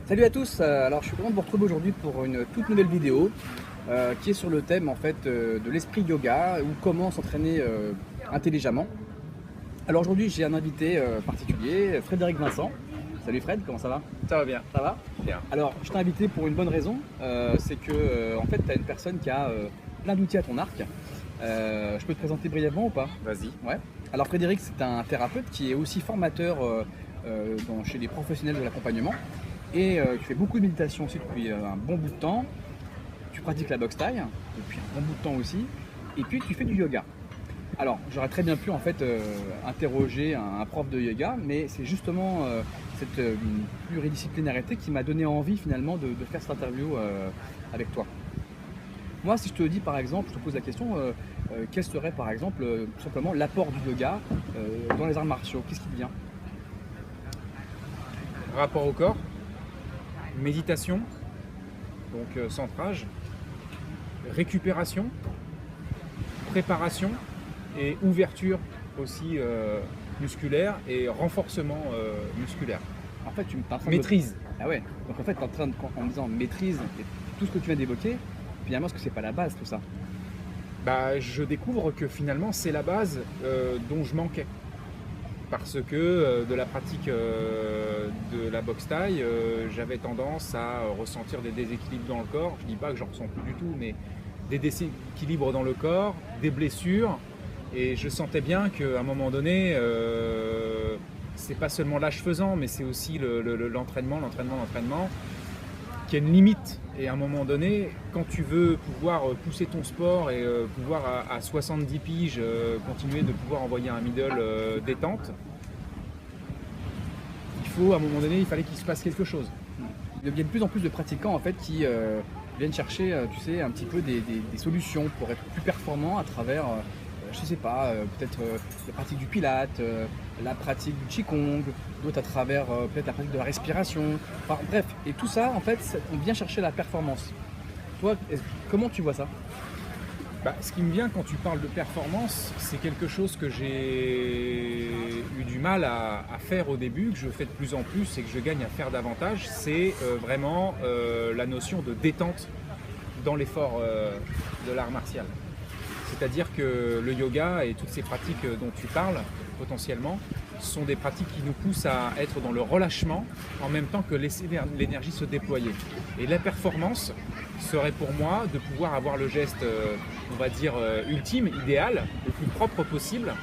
Salut à tous, alors je suis content de vous retrouver aujourd'hui pour une toute nouvelle vidéo qui est sur le thème en fait de l'esprit yoga ou comment s'entraîner intelligemment. Alors aujourd'hui j'ai un invité particulier, Frédéric Vincent. Salut Fred, comment ça va? Ça va bien. Ça va? Bien. Alors je t'ai invité pour une bonne raison, c'est que en fait tu as une personne qui a plein d'outils à ton arc. Je peux te présenter brièvement ou pas? Vas-y. Ouais. Alors Frédéric c'est un thérapeute qui est aussi formateur chez les professionnels de l'accompagnement. Et tu fais beaucoup de méditation aussi depuis un bon bout de temps. Tu pratiques la boxe thaï depuis un bon bout de temps aussi. Et puis tu fais du yoga. Alors j'aurais très bien pu en fait interroger un prof de yoga, mais c'est justement cette pluridisciplinarité qui m'a donné envie finalement de faire cette interview avec toi. Moi si je te dis par exemple, je te pose la question, quel serait par exemple tout simplement l'apport du yoga dans les arts martiaux? Qu'est-ce qui te vient? Rapport au corps, méditation, donc centrage, récupération, préparation et ouverture aussi musculaire et renforcement musculaire. En fait, tu me parles Maîtrise. Ah ouais. Donc en fait, tu es en train de, en me disant maîtrise et tout ce que tu viens d'évoquer, finalement, est-ce que c'est pas la base tout ça? Bah, je découvre que finalement c'est la base dont je manquais. Parce que de la pratique de la boxe thaï, j'avais tendance à ressentir des déséquilibres dans le corps. Je ne dis pas que j'en ressens plus du tout, mais des déséquilibres dans le corps, des blessures. Et je sentais bien qu'à un moment donné, c'est pas seulement l'âge faisant, mais c'est aussi l'entraînement, qui a une limite. Et à un moment donné, quand tu veux pouvoir pousser ton sport et pouvoir à 70 piges continuer de pouvoir envoyer un middle détente, à un moment donné, il fallait qu'il se passe quelque chose. Il y a de plus en plus de pratiquants en fait qui viennent chercher, tu sais, un petit peu des solutions pour être plus performants à travers, je sais pas, peut-être la pratique du pilate, la pratique du qigong, d'autres à travers peut-être la pratique de la respiration. Enfin, bref, et tout ça, en fait, on vient chercher la performance. Toi, comment tu vois ça? Bah, ce qui me vient quand tu parles de performance, c'est quelque chose que j'ai eu du mal à faire au début, que je fais de plus en plus et que je gagne à faire davantage. C'est vraiment la notion de détente dans l'effort de l'art martial. C'est-à-dire que le yoga et toutes ces pratiques dont tu parles potentiellement sont des pratiques qui nous poussent à être dans le relâchement en même temps que laisser l'énergie se déployer. Et la performance serait pour moi de pouvoir avoir le geste, on va dire, ultime, idéal, le plus propre possible,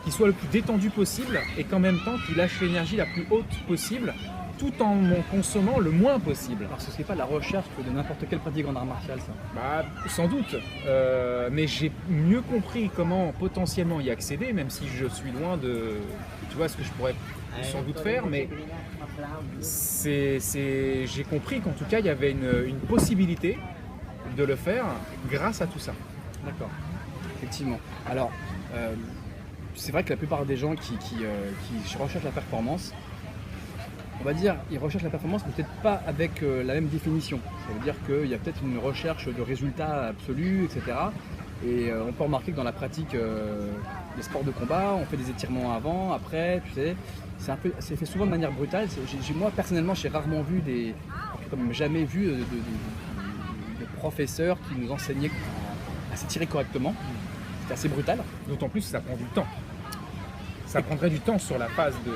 qui soit le plus détendu possible et qu'en même temps tu lâches l'énergie la plus haute possible tout en consommant le moins possible. Alors ce serait pas la recherche de n'importe quelle pratique en art martial ça? Bah, sans doute, mais j'ai mieux compris comment potentiellement y accéder, même si je suis loin de, tu vois, ce que je pourrais sans doute faire, mais j'ai compris qu'en tout cas il y avait une possibilité de le faire grâce à tout ça. D'accord, effectivement. Alors, c'est vrai que la plupart des gens qui recherchent la performance, on va dire, ils recherchent la performance, mais peut-être pas avec la même définition. Ça veut dire qu'il y a peut-être une recherche de résultats absolus, etc. Et on peut remarquer que dans la pratique des sports de combat, on fait des étirements avant, après, tu sais. C'est fait souvent de manière brutale. Moi, personnellement, j'ai rarement vu comme jamais vu de professeurs qui nous enseignaient à s'étirer correctement. C'était assez brutal. D'autant plus que ça prend du temps. Ça prendrait du temps sur la phase de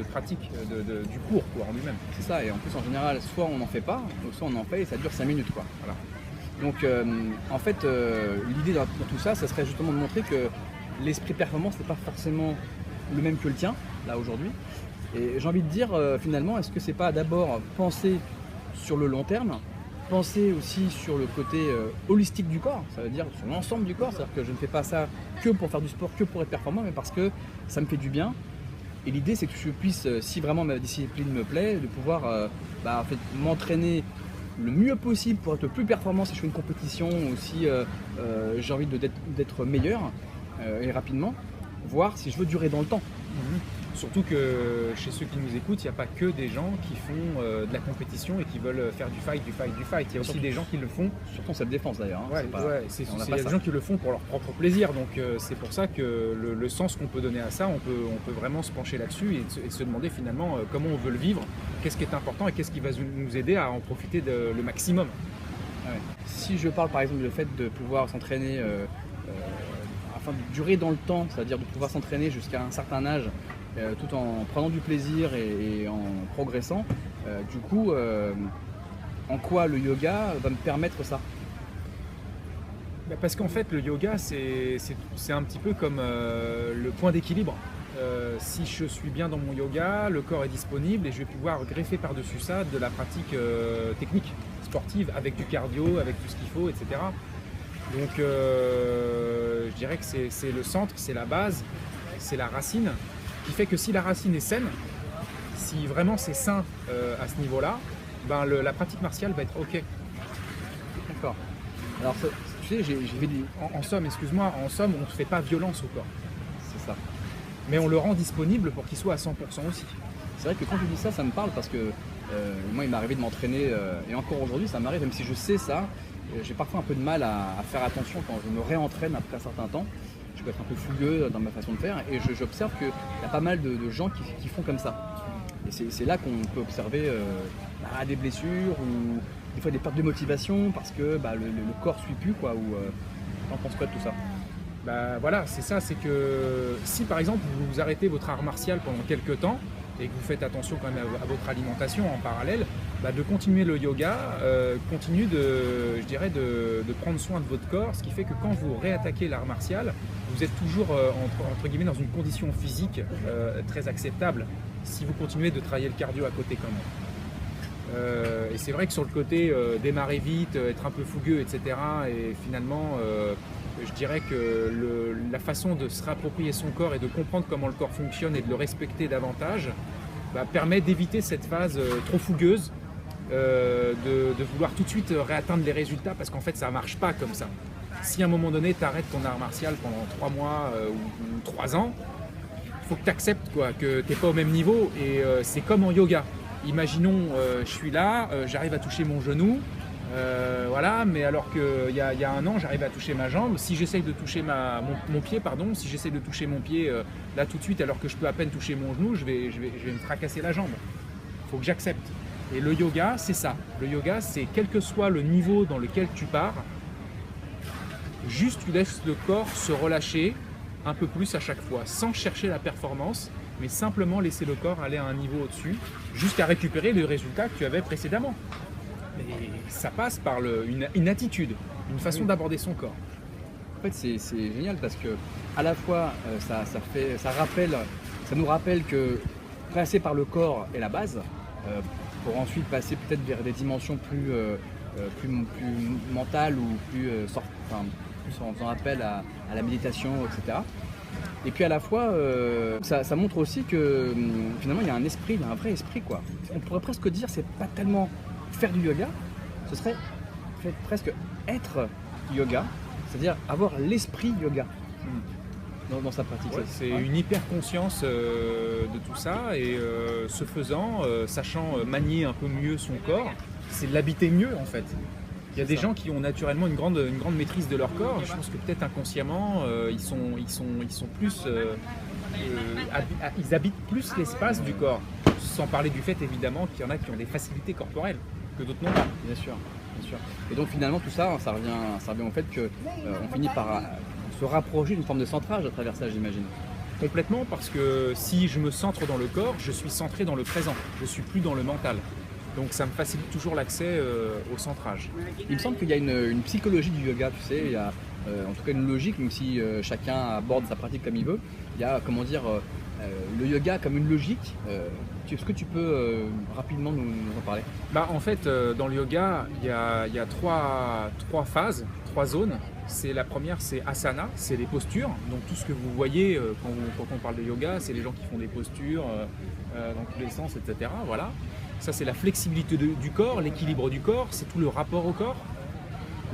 pratique du cours quoi, en lui-même. C'est ça, et en plus en général, soit on n'en fait pas, soit on en fait et ça dure 5 minutes. Quoi. Voilà. Donc en fait, l'idée dans tout ça, ça serait justement de montrer que l'esprit performance n'est pas forcément le même que le tien, là aujourd'hui. Et j'ai envie de dire, finalement, est-ce que c'est pas d'abord penser sur le long terme, penser aussi sur le côté holistique du corps, ça veut dire sur l'ensemble du corps, c'est-à-dire que je ne fais pas ça que pour faire du sport, que pour être performant, mais parce que ça me fait du bien. Et l'idée c'est que je puisse, si vraiment ma discipline me plaît, de pouvoir en fait, m'entraîner le mieux possible pour être le plus performant si je fais une compétition ou si j'ai envie d'être meilleur et rapidement. voir si je veux durer dans le temps. Surtout que chez ceux qui nous écoutent, il n'y a pas que des gens qui font de la compétition et qui veulent faire du fight. Il y a aussi des gens qui le font. Surtout en cette défense d'ailleurs. Il y a des gens qui le font pour leur propre plaisir. Donc c'est pour ça que le sens qu'on peut donner à ça, on peut vraiment se pencher là-dessus et se demander finalement comment on veut le vivre, qu'est-ce qui est important et qu'est-ce qui va nous aider à en profiter le maximum. Ouais. Si je parle par exemple du fait de pouvoir s'entraîner afin de durer dans le temps, c'est-à-dire de pouvoir s'entraîner jusqu'à un certain âge, tout en prenant du plaisir et en progressant, du coup, en quoi le yoga va me permettre ça? Parce qu'en fait, le yoga, c'est un petit peu comme le point d'équilibre. Si je suis bien dans mon yoga, le corps est disponible et je vais pouvoir greffer par-dessus ça de la pratique technique, sportive, avec du cardio, avec tout ce qu'il faut, etc. Donc je dirais que c'est le centre, c'est la base, c'est la racine, qui fait que si la racine est saine, si vraiment c'est sain à ce niveau-là, ben la pratique martiale va être ok. D'accord. Alors tu sais, j'ai vu en somme, on ne fait pas violence au corps. C'est ça. Mais on le rend disponible pour qu'il soit à 100% aussi. C'est vrai que quand tu dis ça, ça me parle parce que moi il m'est arrivé de m'entraîner et encore aujourd'hui ça m'arrive, même si je sais ça, j'ai parfois un peu de mal à faire attention quand je me réentraîne après un certain temps. Je peux être un peu fougueux dans ma façon de faire et j'observe qu'il y a pas mal de gens qui font comme ça. Et c'est là qu'on peut observer des blessures ou des fois des pertes de motivation parce que le corps ne suit plus quoi. T'en penses quoi de tout ça? Voilà, c'est ça, c'est que si par exemple vous arrêtez votre art martial pendant quelques temps et que vous faites attention quand même à votre alimentation en parallèle, de continuer le yoga, continue de prendre soin de votre corps, ce qui fait que quand vous réattaquez l'art martial, vous êtes toujours entre guillemets dans une condition physique très acceptable si vous continuez de travailler le cardio à côté quand même. Et c'est vrai que sur le côté démarrer vite, être un peu fougueux, etc. et finalement je dirais que la façon de se réapproprier son corps et de comprendre comment le corps fonctionne et de le respecter davantage permet d'éviter cette phase trop fougueuse de vouloir tout de suite réatteindre les résultats parce qu'en fait ça ne marche pas comme ça. Si à un moment donné tu arrêtes ton art martial pendant 3 mois ou 3 ans, il faut que tu acceptes que tu n'es pas au même niveau et c'est comme en yoga. Imaginons je suis là, j'arrive à toucher mon genou. Voilà, mais alors qu'il y a un an, j'arrivais à toucher ma jambe. Si j'essaye de toucher mon pied, si j'essaye de toucher mon pied là tout de suite, alors que je peux à peine toucher mon genou, je vais me fracasser la jambe. Il faut que j'accepte. Et le yoga, c'est ça. Le yoga, c'est quel que soit le niveau dans lequel tu pars, juste tu laisses le corps se relâcher un peu plus à chaque fois, sans chercher la performance, mais simplement laisser le corps aller à un niveau au-dessus, jusqu'à récupérer le résultat que tu avais précédemment. Et ça passe par une attitude, une façon d'aborder son corps. En fait, c'est génial parce que à la fois ça nous rappelle que passer par le corps est la base pour ensuite passer peut-être vers des dimensions plus mentales ou plus en faisant appel à la méditation, etc. Et puis à la fois, ça montre aussi que finalement il y a un vrai esprit quoi. On pourrait presque dire c'est pas tellement faire du yoga, ce serait presque être yoga, c'est-à-dire avoir l'esprit yoga dans sa pratique. Ouais, c'est une hyper conscience de tout ça et ce faisant, sachant manier un peu mieux son corps, c'est de l'habiter mieux en fait. Il y a des gens qui ont naturellement une grande maîtrise de leur corps. Je pense que peut-être inconsciemment, ils sont plus, ils habitent plus l'espace du corps. Sans parler du fait évidemment qu'il y en a qui ont des facilités corporelles que d'autres n'ont pas. Bien sûr. Et donc finalement tout ça, ça revient au fait qu'on finit par se rapprocher d'une forme de centrage à travers ça, j'imagine. Complètement, parce que si je me centre dans le corps, je suis centré dans le présent. Je suis plus dans le mental. Donc ça me facilite toujours l'accès au centrage. Il me semble qu'il y a une psychologie du yoga, tu sais, il y a en tout cas une logique, même si chacun aborde sa pratique comme il veut. Il y a, le yoga comme une logique. Est-ce que tu peux rapidement nous en parler? En fait, dans le yoga, il y a trois phases, 3 zones. La première, c'est asana, c'est les postures. Donc tout ce que vous voyez quand on parle de yoga, c'est les gens qui font des postures dans tous les sens, etc. Voilà. Ça, c'est la flexibilité du corps, l'équilibre du corps, c'est tout le rapport au corps.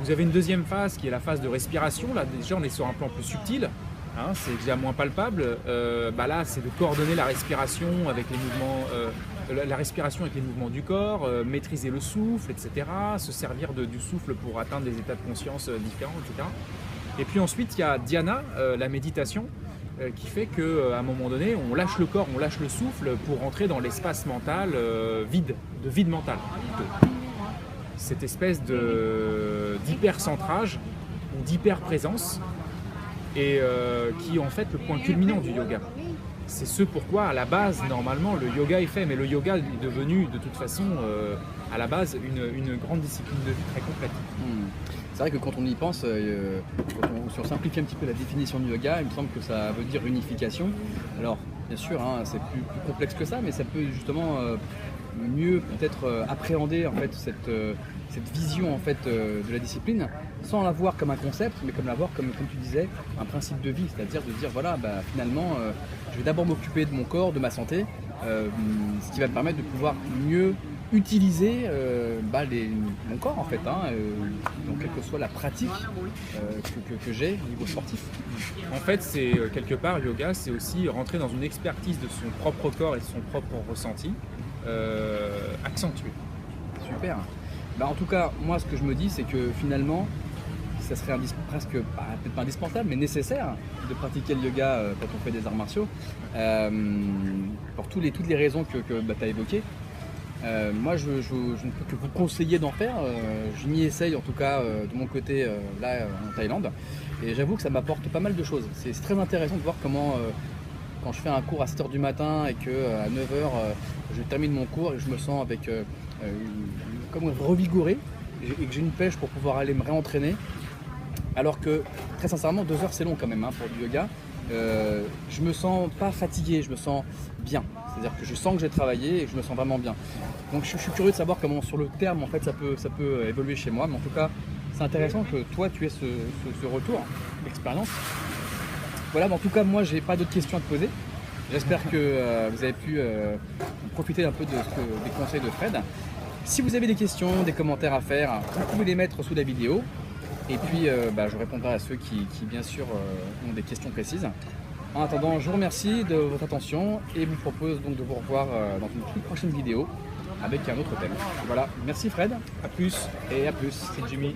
Vous avez une deuxième phase qui est la phase de respiration. Là, déjà, on est sur un plan plus subtil. hein, c'est déjà moins palpable. Là, c'est de coordonner la respiration avec les mouvements, du corps, maîtriser le souffle, etc. Se servir du souffle pour atteindre des états de conscience différents, etc. Et puis ensuite, il y a Dhyana, la méditation, qui fait qu'à un moment donné, on lâche le corps, on lâche le souffle pour rentrer dans l'espace mental vide mental. Plutôt. Cette espèce d'hypercentrage ou d'hyper-présence et qui est en fait le point culminant du yoga. C'est ce pourquoi à la base normalement le yoga est fait, mais le yoga est devenu de toute façon à la base une grande discipline de vie très complète. C'est vrai que quand on y pense, si on simplifie un petit peu la définition du yoga, il me semble que ça veut dire unification. Alors bien sûr, hein, c'est plus complexe que ça, mais ça peut justement mieux peut-être appréhender en fait cette vision en fait de la discipline sans la voir comme un concept, mais comme la voir comme tu disais, un principe de vie, c'est-à-dire de dire voilà, finalement je vais d'abord m'occuper de mon corps, de ma santé, ce qui va me permettre de pouvoir mieux utiliser mon corps en fait, donc quelle que soit la pratique que j'ai au niveau sportif. En fait, c'est quelque part, yoga, c'est aussi rentrer dans une expertise de son propre corps et de son propre ressenti accentué. Super. En tout cas, moi ce que je me dis, c'est que finalement, ça serait presque, peut-être pas indispensable, mais nécessaire de pratiquer le yoga quand on fait des arts martiaux, pour toutes les raisons que tu as évoquées. Moi, je ne peux que vous conseiller d'en faire. Je m'y essaye en tout cas de mon côté là en Thaïlande. Et j'avoue que ça m'apporte pas mal de choses. C'est très intéressant de voir comment, quand je fais un cours à 7h du matin et qu'à 9h, je termine mon cours et je me sens avec comme revigoré et que j'ai une pêche pour pouvoir aller me réentraîner. Alors que, très sincèrement, 2 heures c'est long quand même pour du yoga. Je me sens pas fatigué, je me sens bien. C'est-à-dire que je sens que j'ai travaillé et que je me sens vraiment bien. Donc je suis curieux de savoir comment sur le terme en fait ça peut évoluer chez moi. Mais en tout cas, c'est intéressant que toi tu aies ce retour d'expérience. Voilà, en tout cas moi j'ai pas d'autres questions à te poser. J'espère que vous avez pu profiter un peu des conseils de Fred. Si vous avez des questions, des commentaires à faire, vous pouvez les mettre sous la vidéo. Et puis je répondrai à ceux qui bien sûr ont des questions précises. En attendant, je vous remercie de votre attention et vous propose donc de vous revoir dans une toute prochaine vidéo avec un autre thème. Voilà, merci Fred, A plus. Et à plus. C'est Jimmy.